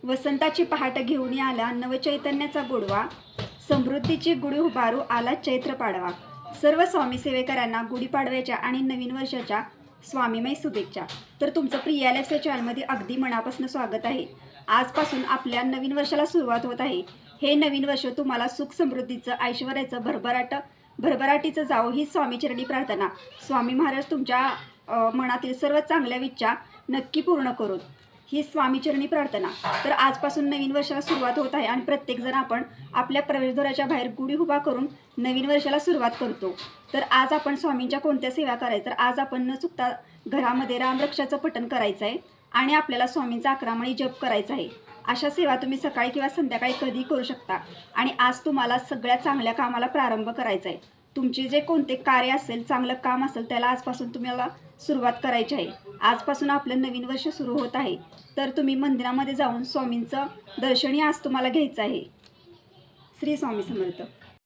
वसंताची पहाट घेऊन आला नवचैतन्याचा गोडवा, समृद्धीची गुढी उभारू आला चैत्र पाडवा। सर्व स्वामी सेवेकरांना गुढीपाडव्याच्या आणि नवीन वर्षाच्या स्वामीमय शुभेच्छा। तर तुमचं प्रिया लाईफच्या चॅनलमध्ये अगदी मनापासून स्वागत आहे। आजपासून आपल्या नवीन वर्षाला सुरुवात होत आहे। हे नवीन वर्ष तुम्हाला सुख समृद्धीचं, ऐश्वर्याचं, भरभराटीचं जावो ही स्वामीचरणी प्रार्थना। स्वामी महाराज तुमच्या मनातील सर्व चांगल्या इच्छा नक्की पूर्ण करून ही स्वामीचरणी प्रार्थना। तर आजपासून नवीन वर्षाला सुरुवात होत आहे आणि प्रत्येकजण आपण आपल्या प्रवेशद्वाराच्या बाहेर गुढी उभा करून नवीन वर्षाला सुरुवात करतो। तर आज आपण स्वामींच्या कोणत्या सेवा करायच्या, तर आज आपण न चुकता घरामध्ये रामरक्षाचं पठण करायचं आहे आणि आपल्याला स्वामींचा 11 माळी जप करायचा आहे। अशा सेवा तुम्ही सकाळी किंवा संध्याकाळी कधी करू शकता। आणि आज तुम्हाला सगळ्या चांगल्या कामाला प्रारंभ करायचा आहे। तुमचे जे कोणते कार्य असेल, चांगलं काम असेल, त्याला आजपासून तुम्हाला सुरुवात करायची आहे। आजपासून आपलं नवीन वर्ष सुरू होत आहे। तर तुम्ही मंदिरामध्ये जाऊन स्वामींचं दर्शनही आज तुम्हाला घ्यायचं आहे। श्री स्वामी समर्थ।